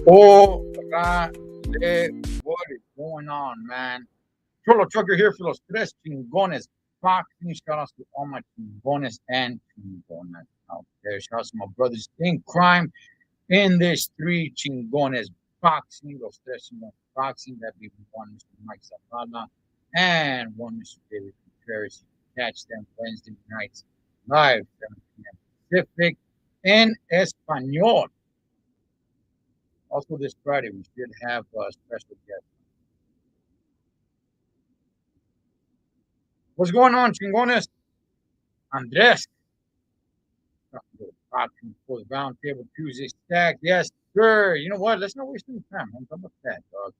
Hola, what is going on, man? Cholo Trucker here for los tres chingones. Boxing shout outs to all my chingones and chingonas out there. Shout outs to my brothers in crime in this three chingones boxing. Los tres chingones boxing. That be one Mr. Mike Zavala and one Mr. David Contreras. You can catch them Wednesday nights live, 7 p.m. Pacific in Espanol. Also, this Friday, we should have a special guest. What's going on, chingones? Andres. Boxing for the round table Tuesday stack. Yes, sir. You know what? Let's not waste any time. How about that, dog?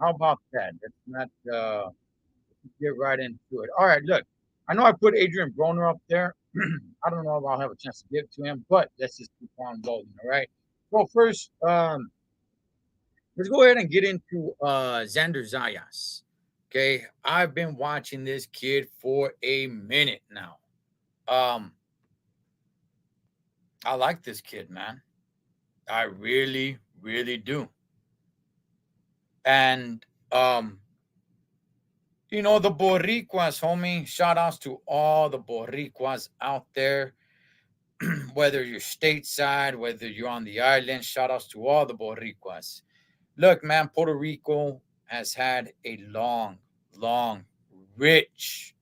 How about that? Let's not let's get right into it. All right, look. I know I put Adrian Broner up there. I don't know if I'll have a chance to give to him, but let's just keep on rolling, all right? So first, let's go ahead and get into Xander Zayas. Okay, I've been watching this kid for a minute now. Um, I like this kid, man. I really, really do. And the Boricuas, homie. Shout outs to all the Boricuas out there. Whether you're stateside, whether you're on the island, shout outs to all the Boricuas. Look, man, Puerto Rico has had a long, long, rich,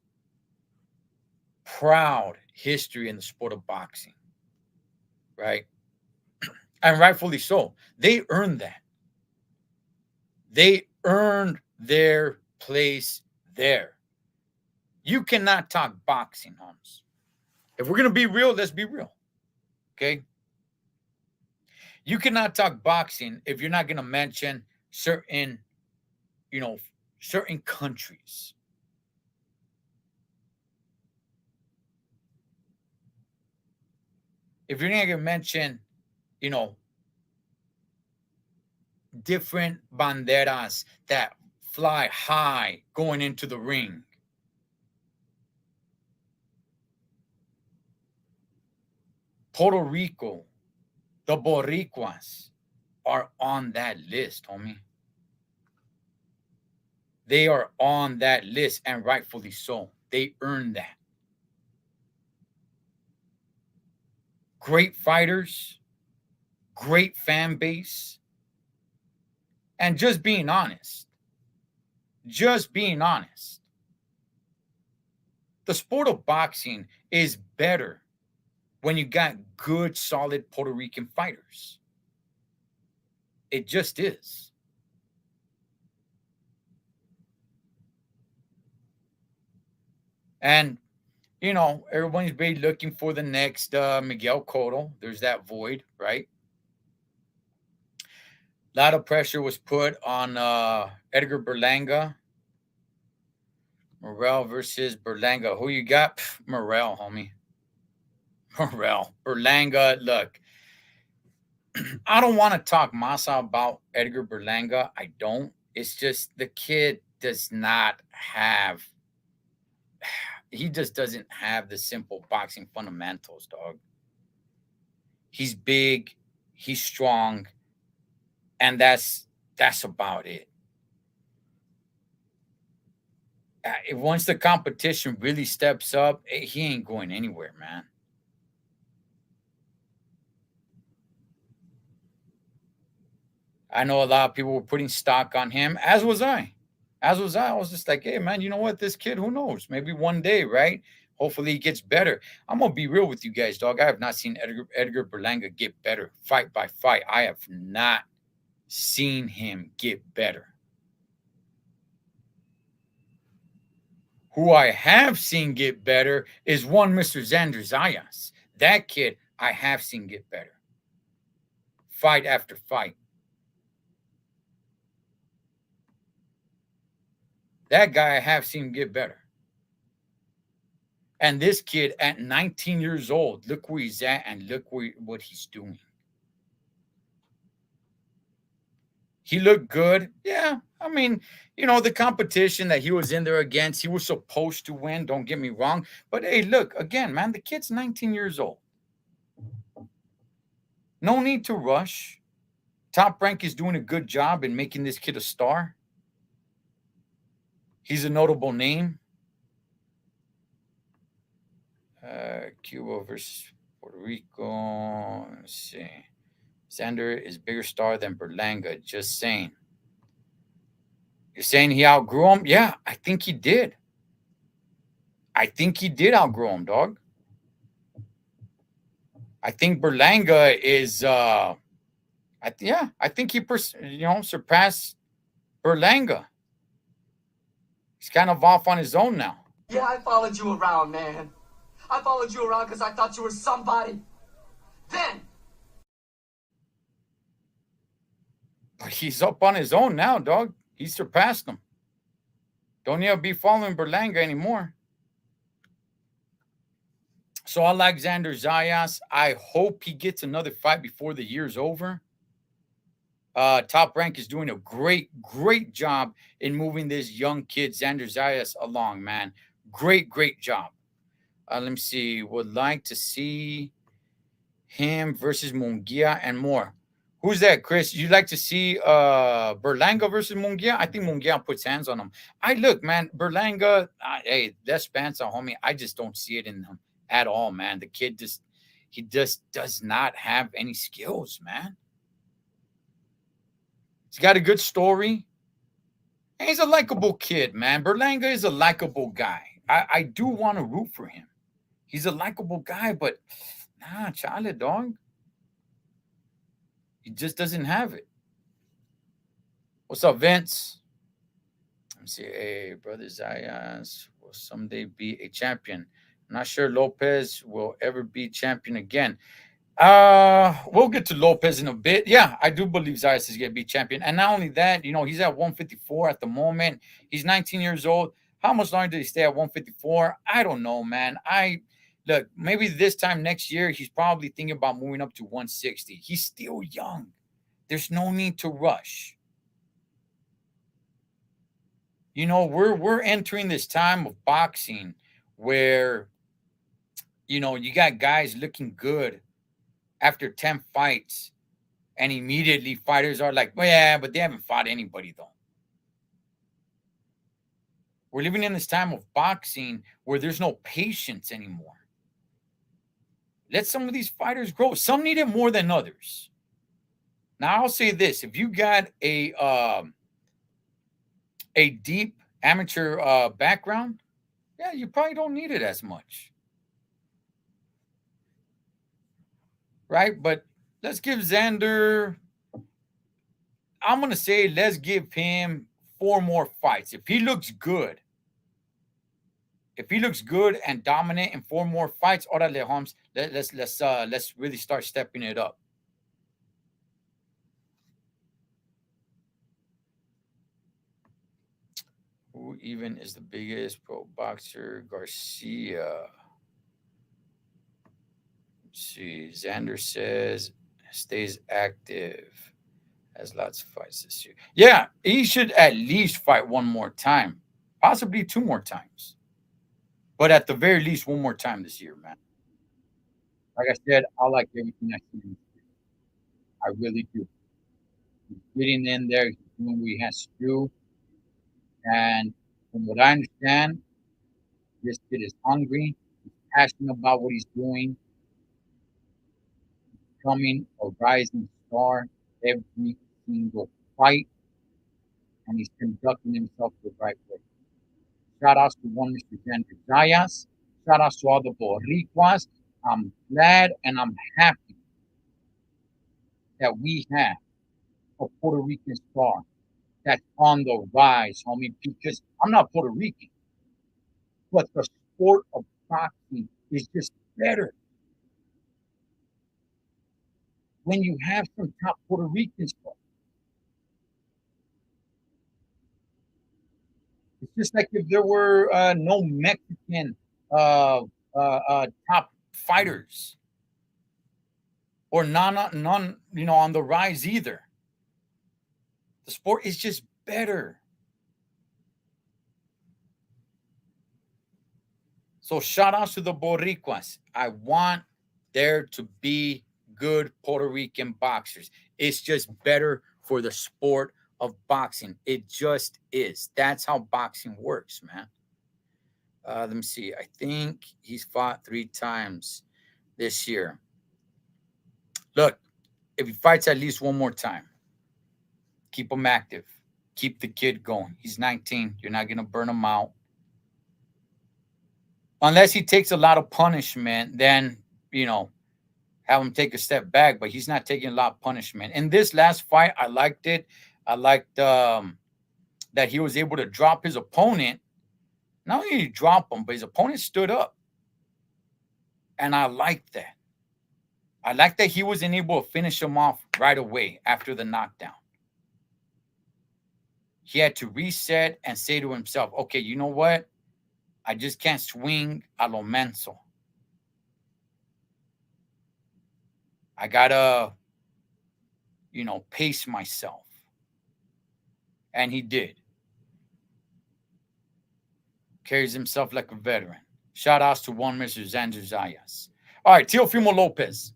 proud history in the sport of boxing, right? And rightfully so. They earned that. They earned their place there. You cannot talk boxing, Holmes. If we're going to be real, let's be real. Okay? You cannot talk boxing if you're not going to mention certain, certain countries. If you're not going to mention, you know, different banderas that fly high going into the ring. Puerto Rico, the Boricuas are on that list, homie. They are on that list, and rightfully so. They earned that. Great fighters, great fan base, and just being honest, the sport of boxing is better when you got good, solid Puerto Rican fighters. It just is. And, everyone's been looking for the next Miguel Cotto. There's that void, right? A lot of pressure was put on Edgar Berlanga. Morrell versus Berlanga. Who you got? Morrell, homie. Morrell. Berlanga, look. I don't want to talk masa about Edgar Berlanga. I don't. It's just the kid does not have, he just doesn't have the simple boxing fundamentals, dog. He's big, he's strong, and that's about it. Once the competition really steps up, he ain't going anywhere, man. I know a lot of people were putting stock on him, as was I. As was I. I was just like, hey, man, you know what? This kid, who knows? Maybe one day, right? Hopefully he gets better. I'm going to be real with you guys, dog. I have not seen Edgar Berlanga get better fight by fight. I have not seen him get better. Who I have seen get better is one Mr. Xander Zayas. That kid I have seen get better. Fight after fight. That guy I have seen get better. And this kid at 19 years old, look where he's at and look what he's doing. He looked good. Yeah. I mean, the competition that he was in there against, he was supposed to win. Don't get me wrong. But hey, look, again, man, the kid's 19 years old. No need to rush Top Rank is doing a good job in making this kid a star. He's a notable name. Cuba versus Puerto Rico. Let's see. Xander is bigger star than Berlanga. Just saying. You're saying he outgrew him? Yeah, I think he did. I think he did outgrow him, dog. I think Berlanga is I think he surpassed Berlanga. He's kind of off on his own now. Yeah, I followed you around, man. I followed you around because I thought you were somebody. Then. But he's up on his own now, dog. He surpassed him. Don't need to be following Berlanga anymore. So Alexander Zayas, I hope he gets another fight before the year's over. Top Rank is doing a great job in moving this young kid, Xander Zayas, along, man. Great job. Let me see. Would like to see him versus Munguia and more. Who's that, Chris? You'd like to see Berlanga versus Munguia? I think Munguia puts hands on him. Look, man, Berlanga, hey, that's Spencer, homie. I just don't see it in him at all, man. The kid he just does not have any skills, man. He's got a good story. And he's a likable kid, man. Berlanga is a likable guy. I do want to root for him. He's a likable guy, but nah, chale, dog. He just doesn't have it. What's up, Vince? Let me see. Hey, brother Zayas will someday be a champion. I'm not sure Lopez will ever be champion again. We'll get to Lopez in a bit. Yeah, I do believe Zayas is going to be champion. And not only that, he's at 154 at the moment. He's 19 years old. How much longer did he stay at 154? I don't know, man. Look, maybe this time next year, he's probably thinking about moving up to 160. He's still young. There's no need to rush. We're entering this time of boxing where, you got guys looking good after 10 fights, and immediately fighters are like, well, yeah, but they haven't fought anybody, though. We're living in this time of boxing where there's no patience anymore. Let some of these fighters grow. Some need it more than others. Now, I'll say this. If you got a deep amateur background, yeah, you probably don't need it as much. Right? But let's give Xander, I'm going to say let's give him 4 more fights. If he looks good and dominant in 4 more fights, orale, Holmes, let's really start stepping it up. Who even is the biggest pro boxer? Garcia. Let's see. Xander says stays active. Has lots of fights this year. Yeah, he should at least fight 1 more time, possibly 2 more times. But at the very least, 1 more time this year, man. Like I said, I like everything I see. I really do. He's getting in there, he's doing what he has to do. And from what I understand, this kid is hungry. He's passionate about what he's doing. He's becoming a rising star every single fight. And he's conducting himself the right way. Shout outs to one Mr. Xander Zayas. Shout outs to all the Boricuas. I'm glad and I'm happy that we have a Puerto Rican star that's on the rise, homie, because I'm not Puerto Rican, but the sport of boxing is just better when you have some top Puerto Ricans. It's just like if there were no Mexican top fighters, or none, on the rise either. The sport is just better. So shout outs to the Boricuas. I want there to be good Puerto Rican boxers. It's just better for the sport of boxing. It just is. That's how boxing works, man. Let me see. I think he's fought 3 times this year. Look, if he fights at least one more time, keep him active. Keep the kid going. He's 19. You're not going to burn him out. Unless he takes a lot of punishment, then, you know, have him take a step back, but he's not taking a lot of punishment. In this last fight, I liked it. I liked that he was able to drop his opponent. Not only did he drop him, but his opponent stood up. And I liked that. I liked that he wasn't able to finish him off right away after the knockdown. He had to reset and say to himself, okay, you know what? I just can't swing a lo menso. I gotta, pace myself. And he did. Carries himself like a veteran. Shout outs to one Mr. Zayas. All right, Teofimo Lopez.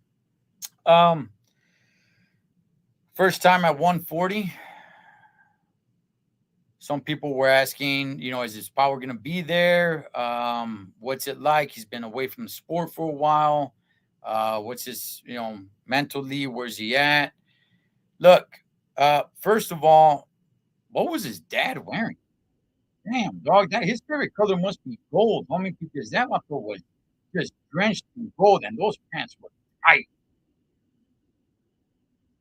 First time at 140. Some people were asking, is his power going to be there? What's it like? He's been away from the sport for a while. What's his, mentally, where's he at? Look, first of all, what was his dad wearing? Damn, dog, that his favorite color must be gold, homie, because that motherfucker was just drenched in gold, and those pants were tight.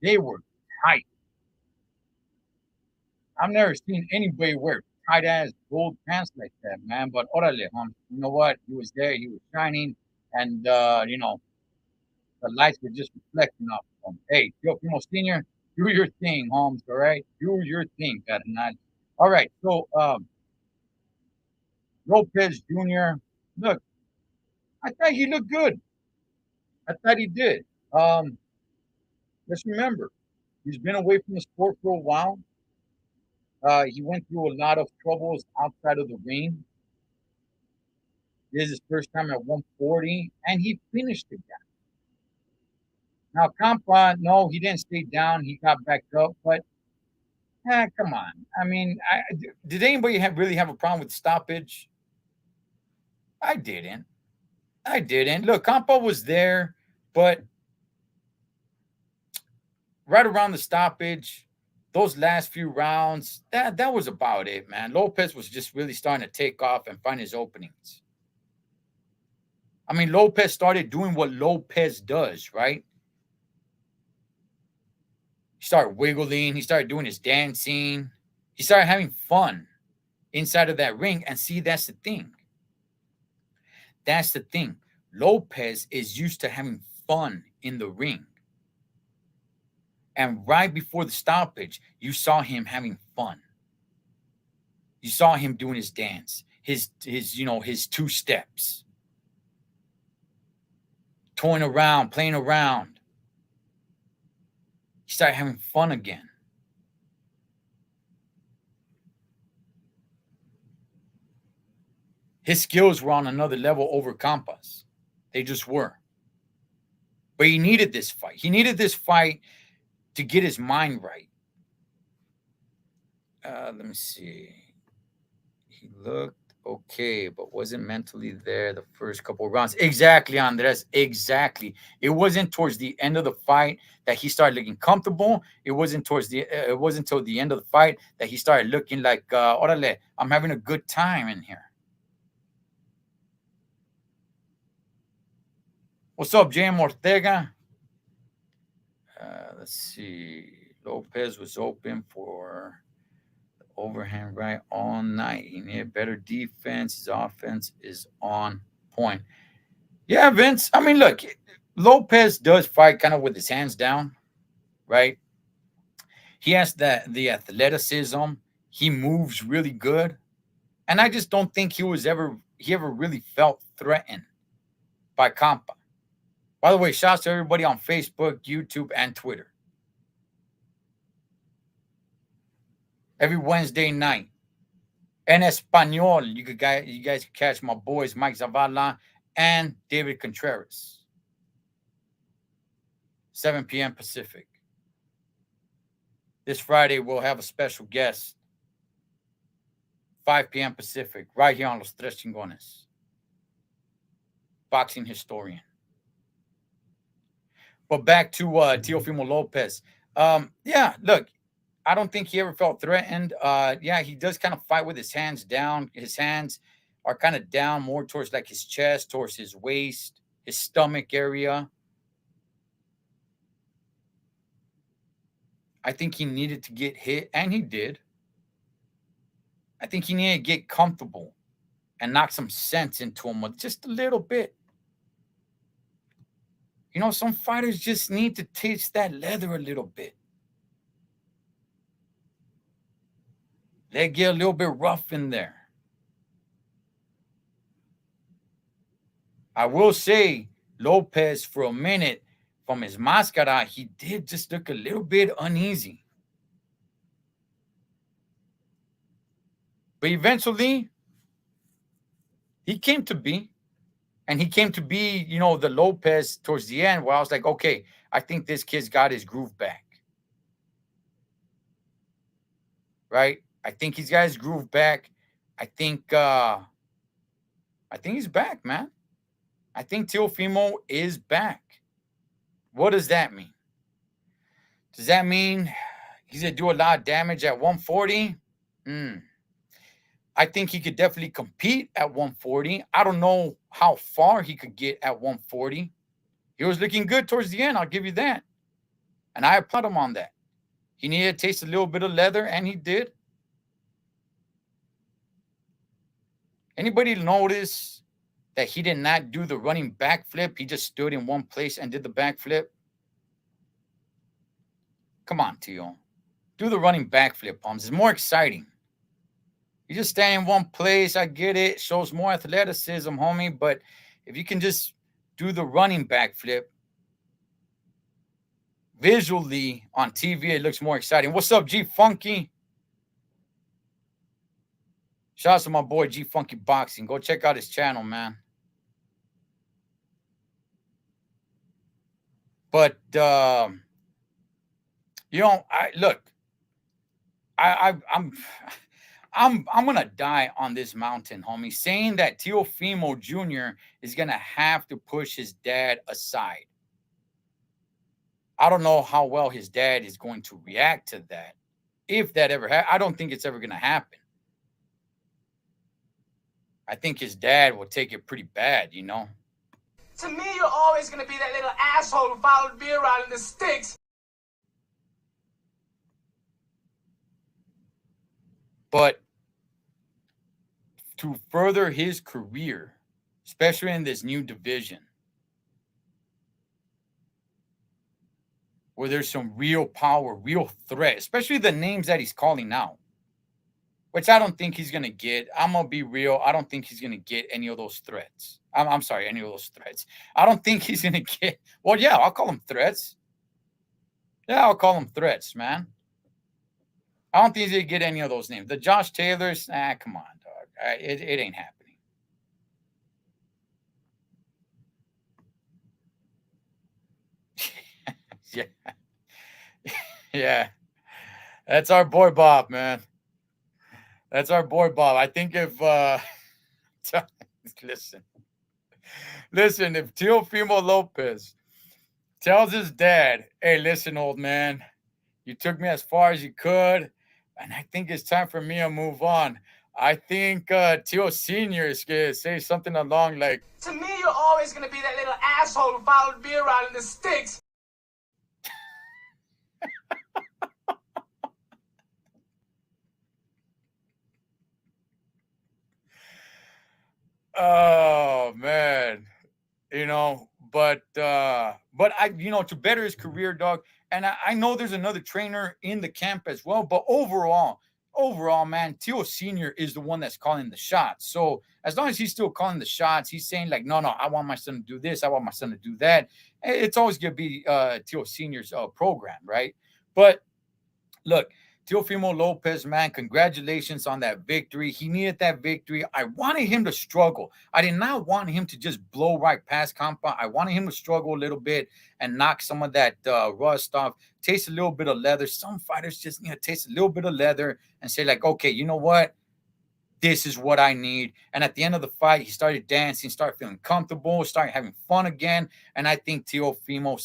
They were tight. I've never seen anybody wear tight ass gold pants like that, man. But orale, hon, you know what? He was there, he was shining, and the lights were just reflecting off of him. Hey, Joe Primo Senior, do your thing, Holmes. All right, do your thing, Cardenal. All right, so Lopez Jr. Look, I thought he looked good. I thought he did. Let's remember, he's been away from the sport for a while. He went through a lot of troubles outside of the ring. This is his first time at 140, and he finished the guy. Now, Campa, no, he didn't stay down. He got back up, but come on. I mean, did anybody really have a problem with stoppage? I didn't. I didn't. Look, Campa was there, but right around the stoppage, those last few rounds, that was about it, man. Lopez was just really starting to take off and find his openings. I mean, Lopez started doing what Lopez does, right? He started wiggling. He started doing his dancing. He started having fun inside of that ring. And see, that's the thing. That's the thing. Lopez is used to having fun in the ring. And right before the stoppage, you saw him having fun. You saw him doing his dance, his 2 steps, toying around, playing around. He started having fun again. His skills were on another level over Campas. They just were. But he needed this fight. He needed this fight to get his mind right. Let me see. He looked okay, but wasn't mentally there the first couple of rounds. Exactly, Andres. Exactly. It wasn't towards the end of the fight that he started looking comfortable. It wasn't until the end of the fight that he started looking like, orale, I'm having a good time in here. What's up, JM Ortega? Let's see. Lopez was open for the overhand right all night. He needed better defense. His offense is on point. Yeah, Vince. I mean, look, Lopez does fight kind of with his hands down, right? He has the athleticism. He moves really good. And I just don't think he ever really felt threatened by Campa. By the way, shouts to everybody on Facebook, YouTube, and Twitter. Every Wednesday night. En Espanol, you guys can catch my boys Mike Zavala and David Contreras. 7 p.m. Pacific. This Friday, we'll have a special guest, 5 p.m. Pacific, right here on Los Tres Chingones. Boxing historian. But back to Teofimo Lopez. Yeah, look, I don't think he ever felt threatened. Yeah, he does kind of fight with his hands down. His hands are kind of down more towards like his chest, towards his waist, his stomach area. I think he needed to get hit, and he did. I think he needed to get comfortable and knock some sense into him just a little bit. You know, some fighters just need to taste that leather a little bit. They get a little bit rough in there. I will say, Lopez, for a minute, from his mascara, he did just look a little bit uneasy. But eventually, he came to be. And he came to be, you know, the Lopez towards the end where I was like, okay, I think this kid's got his groove back. Right? I think he's got his groove back. I think he's back, man. I think Teofimo is back. What does that mean? Does that mean he's going to do a lot of damage at 140? I think he could definitely compete at 140. I don't know how far he could get at 140. He was looking good towards the end, I'll give you that. And I applaud him on that. He needed to taste a little bit of leather, and he did. Anybody notice that he did not do the running backflip? He just stood in one place and did the backflip. Come on, Tio. Do the running backflip, Palms. It's more exciting. You just stand in one place. I get it. It shows more athleticism, homie. But if you can just do the running backflip, visually on TV, it looks more exciting. What's up, G Funky? Shout out to my boy G Funky Boxing. Go check out his channel, man. But you know, I'm gonna die on this mountain, homie, saying that Teofimo Jr. is gonna have to push his dad aside. I don't know how well his dad is going to react to that. If that ever happens, I don't think it's ever gonna happen. I think his dad will take it pretty bad, you know. To me, you're always gonna be that little asshole who followed me around in the sticks. But to further his career, especially in this new division, where there's some real power, real threat, especially the names that he's calling out, which I don't think he's going to get. I'm going to be real. I don't think he's going to get any of those threats. I'm sorry, any of those threats. I don't think he's going to get, well, yeah, I'll call them threats. Yeah, I'll call them threats, man. I don't think he's going to get any of those names. The Josh Taylors, come on, dog. It ain't happening. Yeah. Yeah. That's our boy Bob, man. That's our boy Bob. I think if listen, if Teofimo Lopez tells his dad, hey, listen, old man, you took me as far as you could, and I think it's time for me to move on. I think Tio Senior is gonna say something along like, to me, you're always gonna be that little asshole who followed me around in the sticks. Oh man, you know, but I, you know, to better his career, dog. And I know there's another trainer in the camp as well, but overall, man, Tio Senior is the one that's calling the shots. So as long as he's still calling the shots, he's saying like, no, I want my son to do this, I want my son to do that. It's always gonna be Tio Senior's program, right? But look, Teofimo Lopez, man, congratulations on that victory. He needed that victory. I wanted him to struggle. I did not want him to just blow right past Campa. I wanted him to struggle a little bit and knock some of that rust off, taste a little bit of leather. Some fighters just need to taste a little bit of leather and say, like, okay, you know what? This is what I need. And at the end of the fight, he started dancing, started feeling comfortable, started having fun again. And I think Teofimo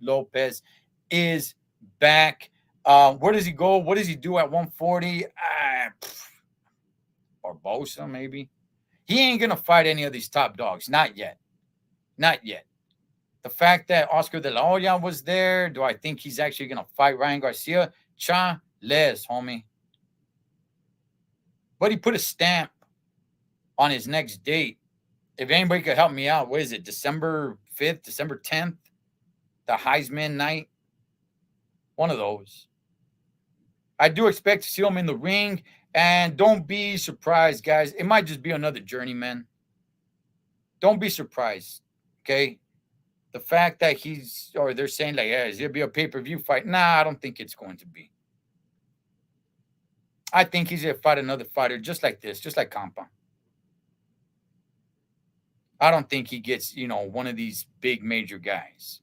Lopez is back. Where does he go? What does he do at 140? Barbosa, maybe. He ain't going to fight any of these top dogs. Not yet. Not yet. The fact that Oscar De La Hoya was there, do I think he's actually going to fight Ryan Garcia? Cha-les, homie. But he put a stamp on his next date. If anybody could help me out, what is it? December 5th, December 10th? The Heisman night? One of those. I do expect to see him in the ring. And don't be surprised, guys. It might just be another journeyman. Don't be surprised, okay? The fact that they're saying, like, yeah, is it be a pay-per-view fight? Nah, I don't think it's going to be. I think he's going to fight another fighter just like this, just like Campa. I don't think he gets, one of these big major guys.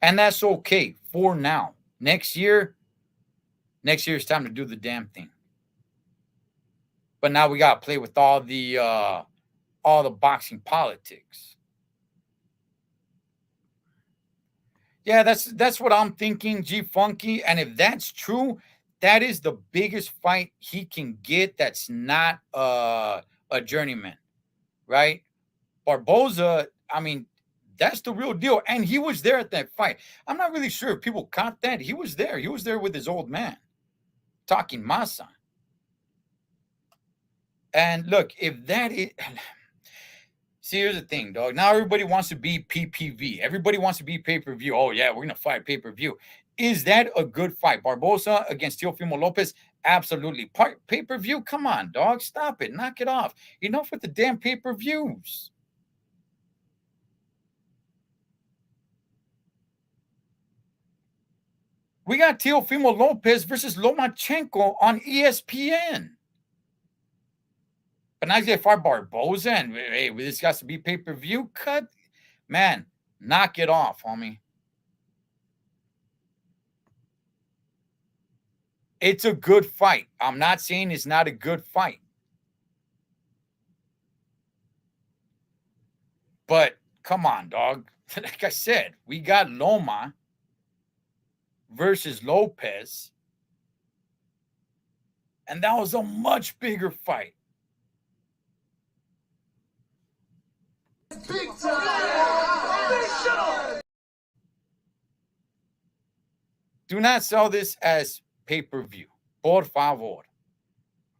And that's okay for now. Next year it's time to do the damn thing. But now we got to play with all the boxing politics. Yeah, that's what I'm thinking, G Funky. And if that's true, that is the biggest fight he can get that's not a journeyman, right? Barboza, I mean, that's the real deal. And he was there at that fight. I'm not really sure if people caught that. He was there. He was there with his old man, talking masa. And look, if that is... See, here's the thing, dog. Now everybody wants to be PPV. Everybody wants to be pay-per-view. Oh, yeah, we're going to fight pay-per-view. Is that a good fight? Barbosa against Teofimo Lopez? Absolutely. Pay-per-view? Come on, dog. Stop it. Knock it off. Enough with the damn pay-per-views. We got Teofimo Lopez versus Lomachenko on ESPN. But now they fight Barboza and, hey, this has to be pay-per-view? Cut. Man, knock it off, homie. It's a good fight. I'm not saying it's not a good fight. But come on, dog. Like I said, we got Loma versus Lopez. And that was a much bigger fight. Big time! Do not sell this as pay-per-view. Por favor.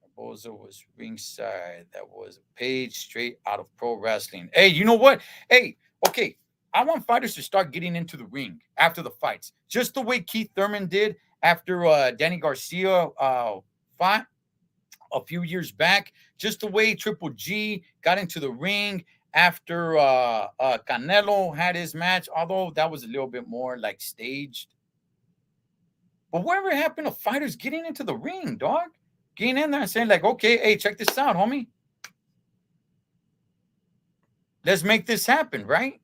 Barboza was ringside. That was a page straight out of pro wrestling. Hey, you know what? Hey, okay. I want fighters to start getting into the ring after the fights. Just the way Keith Thurman did after Danny Garcia fought a few years back. Just the way Triple G got into the ring after Canelo had his match, although that was a little bit more like staged. But whatever happened to fighters getting into the ring, dog? Getting in there and saying, like, okay, hey, check this out, homie. Let's make this happen, right?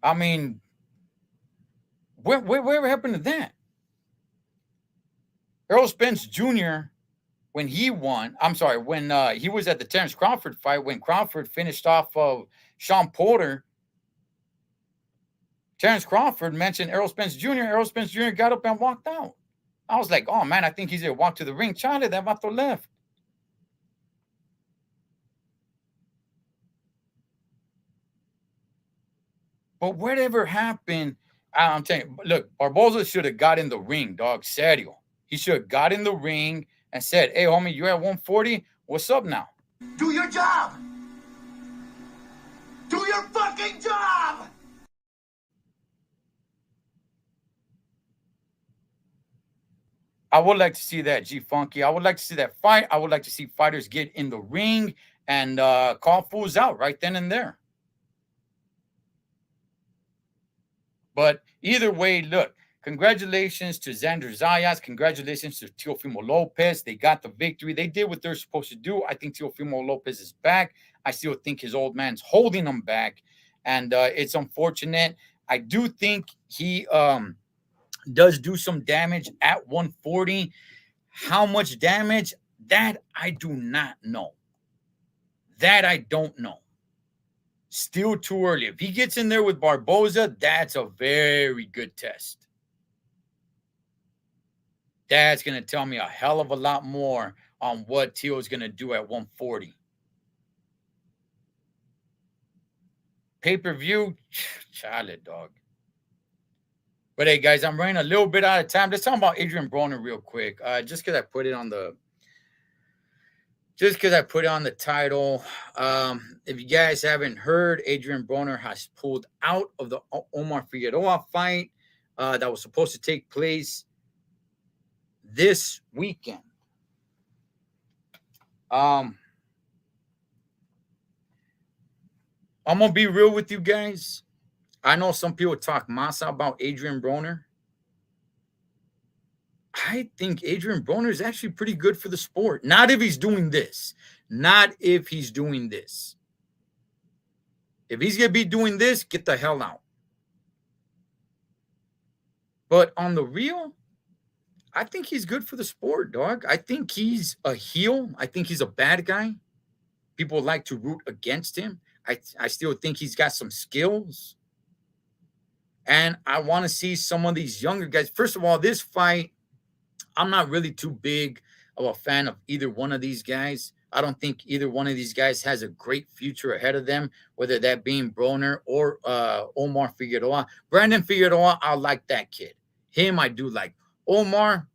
I mean, whatever happened to that? Errol Spence Jr., when he won, when he was at the Terrence Crawford fight, when Crawford finished off of Sean Porter, Terrence Crawford mentioned Errol Spence Jr. Errol Spence Jr. got up and walked out. I was like, oh, man, I think he's going to walk to the ring. Chale, that vato left. But whatever happened, I'm telling you, look, Barboza should have got in the ring, dog. Serio. He should have got in the ring and said, hey, homie, you at 140? What's up now? Do your job! Do your fucking job! I would like to see that, G Funky. I would like to see that fight. I would like to see fighters get in the ring and call fools out right then and there. But either way, look, congratulations to Xander Zayas. Congratulations to Teofimo Lopez. They got the victory. They did what they're supposed to do. I think Teofimo Lopez is back. I still think his old man's holding him back. And it's unfortunate. I do think he does do some damage at 140. How much damage? That I do not know. That I don't know. Still too early. If he gets in there with Barboza, that's a very good test. That's going to tell me a hell of a lot more on what Teo is going to do at 140. Pay-per-view, chale, dog. But hey, guys, I'm running a little bit out of time. Let's talk about Adrian Broner real quick. Just because I put it on the title. If you guys haven't heard, Adrian Broner has pulled out of the Omar Figueroa fight that was supposed to take place this weekend. I'm gonna be real with you guys. I know some people talk masa about Adrian Broner. I think Adrian Broner is actually pretty good for the sport. Not if he's doing this. Not if he's doing this. If he's going to be doing this, get the hell out. But on the real, I think he's good for the sport, dog. I think he's a heel. I think he's a bad guy. People like to root against him. I still think he's got some skills. And I want to see some of these younger guys. First of all, this fight, I'm not really too big of a fan of either one of these guys. I don't think either one of these guys has a great future ahead of them, whether that being Broner or Omar Figueroa. Brandon Figueroa, I like that kid. Him, I do like. Omar,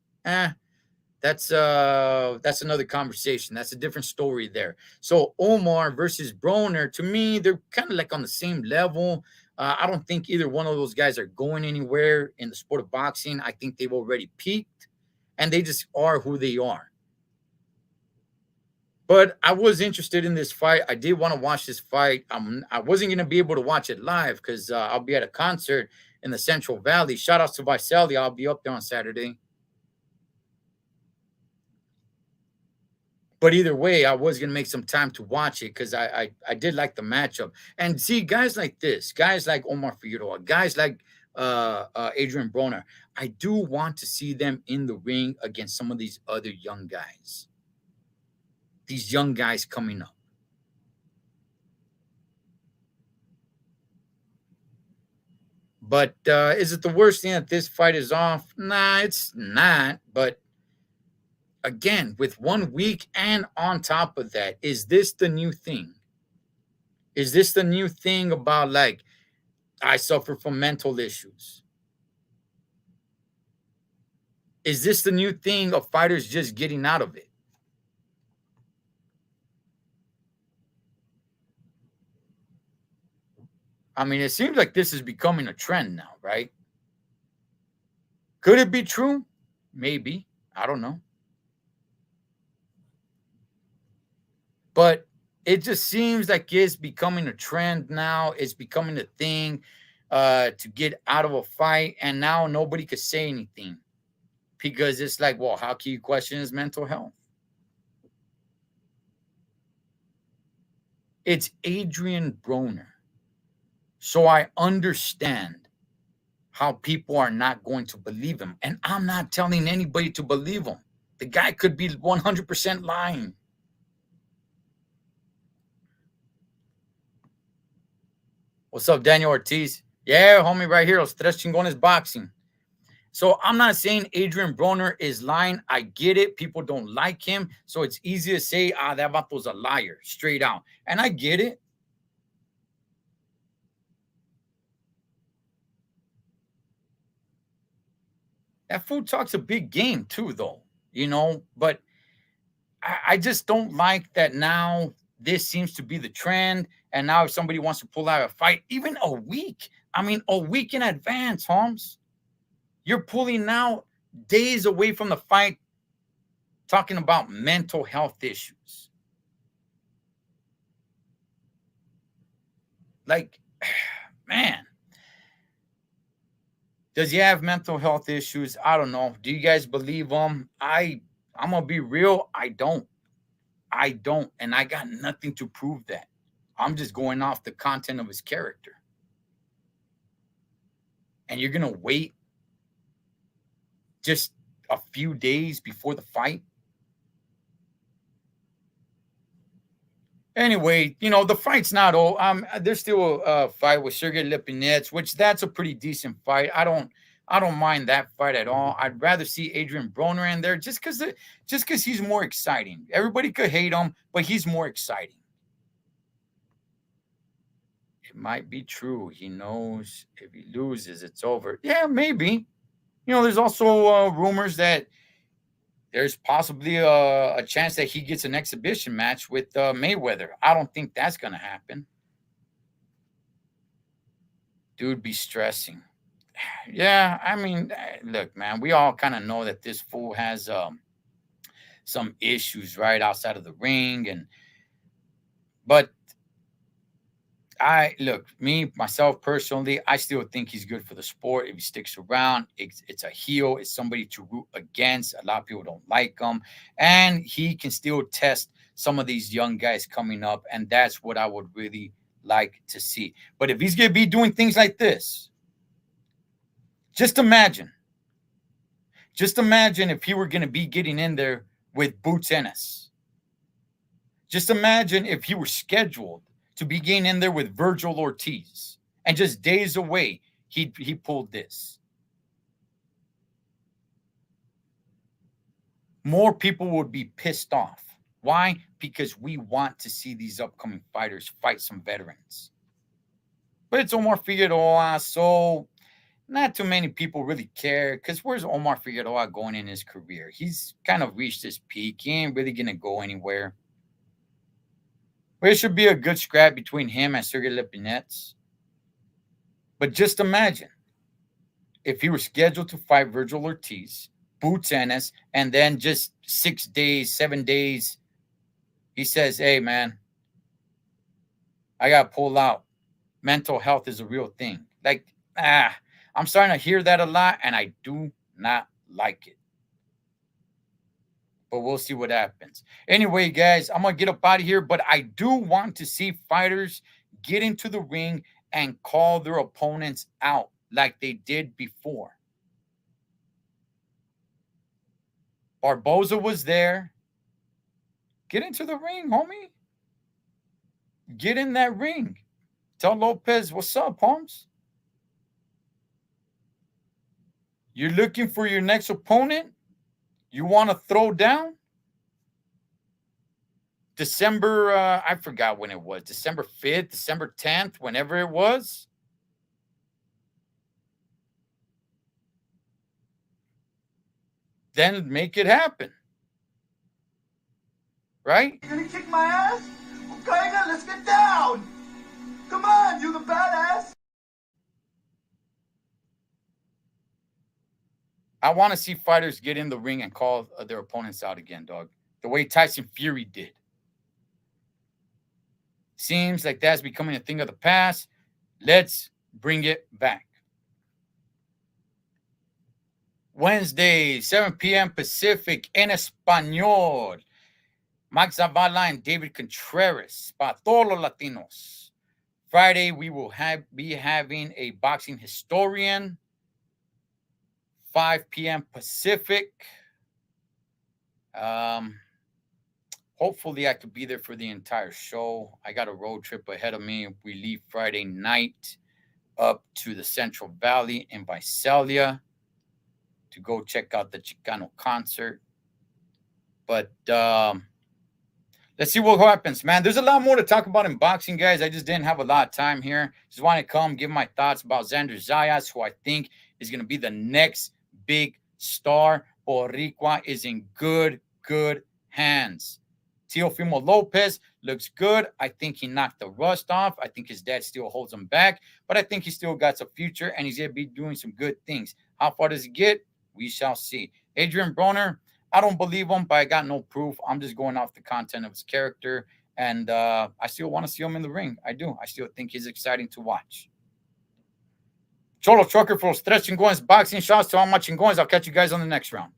that's another conversation. That's a different story there. So Omar versus Broner, to me, they're kind of like on the same level. I don't think either one of those guys are going anywhere in the sport of boxing. I think they've already peaked, and they just are who they are. But I was interested in this fight. I did want to watch this fight. I wasn't going to be able to watch it live because I'll be at a concert in the Central Valley. Shout out to Visalia. I'll be up there on Saturday. But either way, I was going to make some time to watch it because I did like the matchup. And see, guys like this, guys like Omar Figueroa, guys like Adrian Broner, I do want to see them in the ring against some of these other young guys. These young guys coming up. But is it the worst thing that this fight is off? Nah, it's not. But again, with 1 week and on top of that, is this the new thing? Is this the new thing about like, I suffer from mental issues? Is this the new thing of fighters just getting out of it? I mean, it seems like this is becoming a trend now, right? Could it be true? Maybe. I don't know. But it just seems like it's becoming a trend now. It's becoming a thing to get out of a fight. And now nobody could say anything because it's like, well, how can you question his mental health? It's Adrian Broner. So I understand how people are not going to believe him. And I'm not telling anybody to believe him. The guy could be 100% lying. What's up, Daniel Ortiz? Yeah, homie, right here. Los Tres Chingones Boxing. So I'm not saying Adrian Broner is lying. I get it. People don't like him. So it's easy to say, that vato's a liar, straight out. And I get it. That fool talks a big game too, though, but I just don't like that now this seems to be the trend. And now if somebody wants to pull out a fight, even a week, a week in advance, Holmes, you're pulling out days away from the fight, talking about mental health issues. Like, man, Does he have mental health issues? I don't know. Do you guys believe him? I'm gonna be real. I don't. I don't, and I got nothing to prove that. I'm just going off the content of his character. And you're gonna wait just a few days before the fight. Anyway, the fight's not all. There's still a fight with Sergey Lipinets, which that's a pretty decent fight. I don't mind that fight at all. I'd rather see Adrian Broner in there just because he's more exciting. Everybody could hate him, but he's more exciting. It might be true. He knows if he loses, it's over. Yeah, maybe. There's also rumors that there's possibly a chance that he gets an exhibition match with Mayweather. I don't think that's going to happen. Dude, be stressing. Yeah, I mean, look, man, we all kind of know that this fool has some issues right outside of the ring, but me myself personally, I still think he's good for the sport if he sticks around. It's a heel. It's somebody to root against. A lot of people don't like him, and he can still test some of these young guys coming up, and that's what I would really like to see. But if he's gonna be doing things like this, just imagine if he were gonna be getting in there with Boots Ennis. Just imagine if he were scheduled to be getting in there with Virgil Ortiz, and just days away, he pulled this. More people would be pissed off. Why? Because we want to see these upcoming fighters fight some veterans. But it's Omar Figueroa, so not too many people really care, because where's Omar Figueroa going in his career? He's kind of reached his peak. He ain't really going to go anywhere. But it should be a good scrap between him and Sergey Lipinets. But just imagine if he were scheduled to fight Virgil Ortiz, Boots Ennis, and then just 6 days, 7 days, he says, hey, man, I got to pull out. Mental health is a real thing. I'm starting to hear that a lot, and I do not like it. But we'll see what happens. Anyway, guys, I'm going to get up out of here, but I do want to see fighters get into the ring and call their opponents out like they did before. Barboza was there. Get into the ring, homie. Get in that ring. Tell Lopez, what's up, Holmes? You're looking for your next opponent? You want to throw down? December, I forgot when it was. December 5th, December 10th, whenever it was. Then make it happen. Right? You gonna kick my ass? Okay, now let's get down! Come on, you the badass! I want to see fighters get in the ring and call their opponents out again, dog. The way Tyson Fury did. Seems like that's becoming a thing of the past. Let's bring it back. Wednesday, 7 p.m. Pacific, en español. Mike Zavala and David Contreras, para todos los Latinos. Friday, we will be having a boxing historian, 5 p.m. Pacific. Hopefully, I could be there for the entire show. I got a road trip ahead of me. We leave Friday night up to the Central Valley in Visalia to go check out the Chicano concert. But let's see what happens, man. There's a lot more to talk about in boxing, guys. I just didn't have a lot of time here. Just want to come give my thoughts about Xander Zayas, who I think is going to be the next big star. Boricua is in good hands. Teofimo Lopez looks good. I think he knocked the rust off. I think his dad still holds him back, but I think he still got some future, and he's going to be doing some good things. How far does he get? We shall see. Adrian Broner, I don't believe him, but I got no proof. I'm just going off the content of his character, and I still want to see him in the ring. I do. I still think he's exciting to watch. Cholo Trucker for los tres chingones boxing. Shouts to all my chingones. I'll catch you guys on the next round.